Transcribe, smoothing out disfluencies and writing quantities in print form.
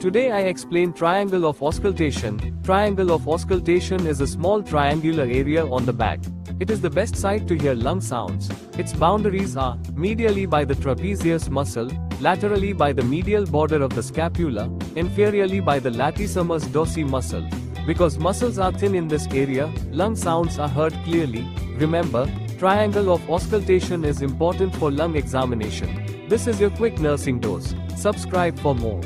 Today I explain triangle of auscultation. Triangle of auscultation is a small triangular area on the back. It is the best site to hear lung sounds. Its boundaries are medially by the trapezius muscle, laterally by the medial border of the scapula, inferiorly by the latissimus dorsi muscle. Because muscles are thin in this area, lung sounds are heard clearly. Remember, triangle of auscultation is important for lung examination. This is your quick nursing dose. Subscribe for more.